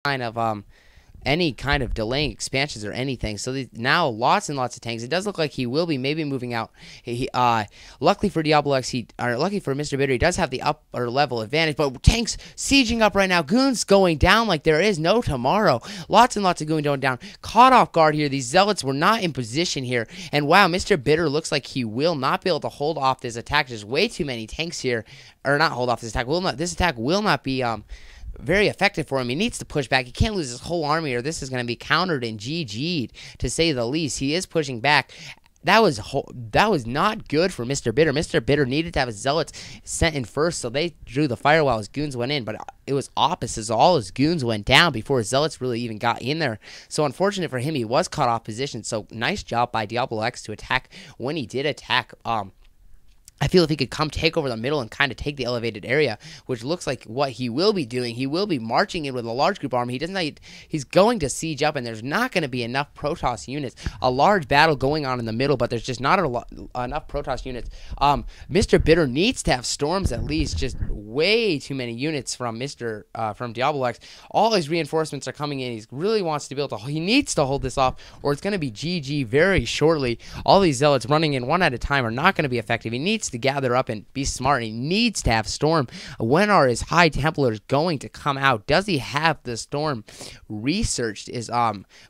kind of delaying expansions or anything. So now lots and lots of tanks. It does look like he will be maybe moving out. Luckily for Diablox, luckily for MrBitter, he does have the upper level advantage. But tanks sieging up right now. Goons going down like there is no tomorrow. Lots and lots of goons going down. Caught off guard here. These zealots were not in position here. And wow, MrBitter looks like he will not be able to hold off this attack. There's way too many tanks here, or not hold off this attack. This attack will not be very effective for him. He needs to push back. He can't lose his whole army, or this is going to be countered and GG'd, to say the least. He is pushing back. That was not good for MrBitter. MrBitter needed to have his zealots sent in first, so they drew the fire while his goons went in. But it was opposite. So all his goons went down before his zealots really even got in there. So unfortunate for him, he was caught off position. So nice job by Diablox to attack when he did attack. I feel if he could come take over the middle and kind of take the elevated area, which looks like what he will be doing, he will be marching in with a large group army. He's going to siege up, and there's not going to be enough Protoss units. A large battle going on in the middle, but there's just not enough Protoss units. MrBitter needs to have storms at least. Just way too many units from Diablox. All his reinforcements are coming in. He really wants to be able to. He needs to hold this off, or it's going to be GG very shortly. All these zealots running in one at a time are not going to be effective. He needs to gather up and be smart. He needs to have storm. When are his high templars going to come out? Does he have the storm researched? Is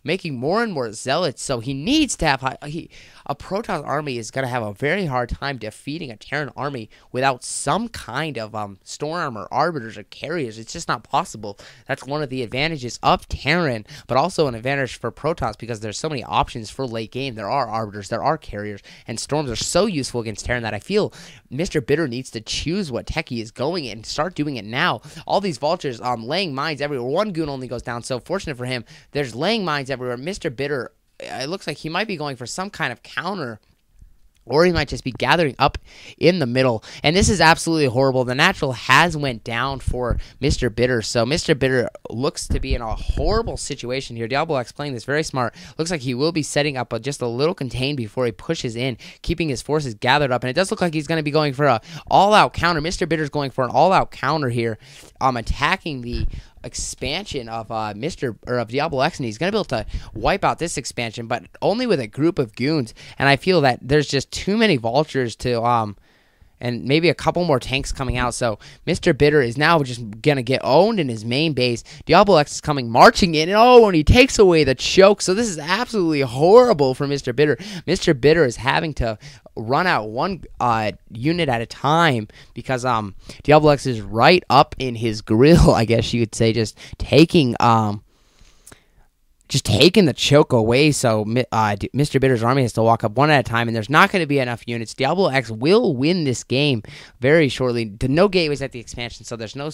making more and more zealots, so he needs to have a Protoss army is going to have a very hard time defeating a Terran army without some kind of storm or arbiters or carriers. It's just not possible. That's one of the advantages of Terran, but also an advantage for Protoss because there's so many options for late game. There are arbiters, there are carriers, and storms are so useful against Terran that I feel MrBitter needs to choose what tech he is going and start doing it now. All these vultures laying mines everywhere. One goon only goes down, so fortunate for him. There's laying mines everywhere. MrBitter, it looks like he might be going for some kind of counter, or he might just be gathering up in the middle. And this is absolutely horrible. The natural has went down for MrBitter. So MrBitter looks to be in a horrible situation here. Diablox playing this very smart. Looks like he will be setting up just a little contain before he pushes in, keeping his forces gathered up. And it does look like he's going to be going for an all-out counter. MrBitter's going for an all-out counter here, attacking the expansion of Diablox, and he's gonna be able to wipe out this expansion, but only with a group of goons. And I feel that there's just too many vultures to and maybe a couple more tanks coming out. So MrBitter is now just going to get owned in his main base. Diablox is coming marching in, and he takes away the choke. So this is absolutely horrible for MrBitter. MrBitter is having to run out one unit at a time because Diablox is right up in his grill, I guess you could say, just taking the choke away. So MrBitter's army has to walk up one at a time, and there's not going to be enough units. Diablox will win this game very shortly. No gateways at the expansion, so there's no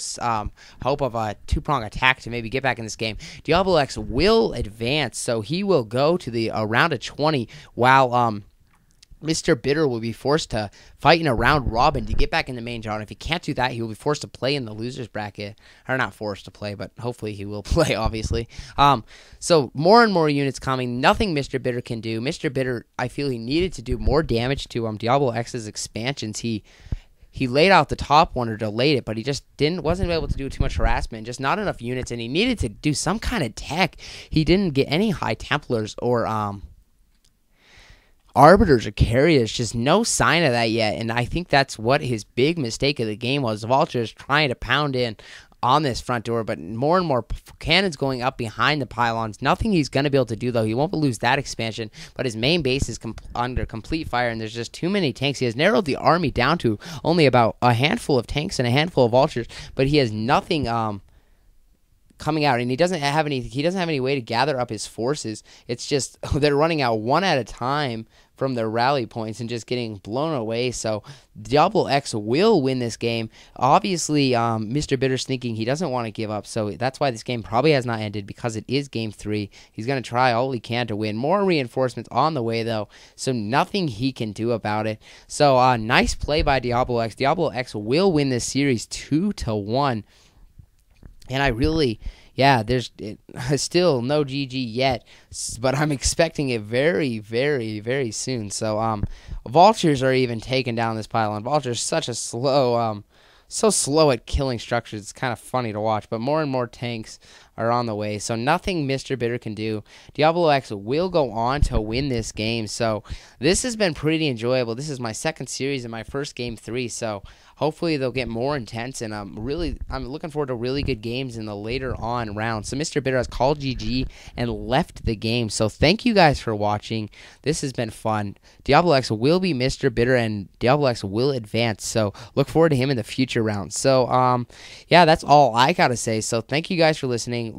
hope of a two-prong attack to maybe get back in this game. Diablox will advance, so he will go to the round of 20, while MrBitter will be forced to fight in a round robin to get back in the main draw. And if he can't do that, he will be forced to play in the losers bracket. Or not forced to play, but hopefully he will play, obviously. So more and more units coming. Nothing MrBitter can do. MrBitter, I feel he needed to do more damage to Diablox's expansions. He laid out the top one or delayed it, but he just wasn't able to do too much harassment, just not enough units, and he needed to do some kind of tech. He didn't get any high templars or arbiters or carriers, just no sign of that yet. And I think that's what his big mistake of the game was. Vultures trying to pound in on this front door, but more and more cannons going up behind the pylons. Nothing he's going to be able to do, though. He won't lose that expansion, but his main base is under complete fire, and there's just too many tanks. He has narrowed the army down to only about a handful of tanks and a handful of vultures, but he has nothing coming out, and he doesn't have any way to gather up his forces. It's just they're running out one at a time from their rally points and just getting blown away. So Diablox will win this game. Obviously, MrBitter's thinking he doesn't want to give up, so that's why this game probably has not ended, because it is game 3. He's going to try all he can to win. More reinforcements on the way, though, so nothing he can do about it. So nice play by Diablox. Diablox will win this series 2-1. And I really, there's still no GG yet, but I'm expecting it very, very, very soon. So, vultures are even taking down this pylon. Vultures such a slow, so slow at killing structures. It's kind of funny to watch, but more and more tanks are on the way. So nothing Mr. Bitter can do. Diablox will go on to win this game. So this has been pretty enjoyable. This is my second series and my first game 3. So hopefully they'll get more intense, and I'm looking forward to really good games in the later on rounds. So Mr. Bitter has called GG and left the game. So thank you guys for watching. This has been fun. Diablox will be Mr. Bitter, and Diablox will advance. So look forward to him in the future rounds. So yeah, that's all I gotta say. So thank you guys for listening.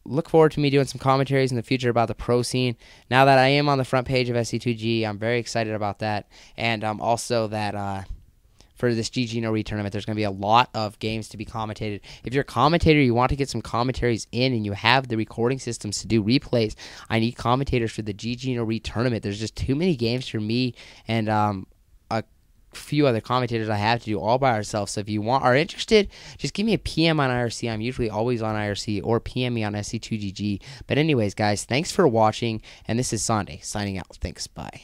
Look forward to me doing some commentaries in the future about the pro scene. Now that I am on the front page of SC2G, I'm very excited about that. And also that for this GG No Re tournament, there's going to be a lot of games to be commentated. If you're a commentator, you want to get some commentaries in, and you have the recording systems to do replays, I need commentators for the GG No Re tournament. There's just too many games for me and a few other commentators I have to do all by ourselves. So if you are interested, just give me a PM on IRC. I'm usually always on IRC, or PM me on SC2GG. But anyways, guys, thanks for watching, and this is Sunday signing out. Thanks, bye.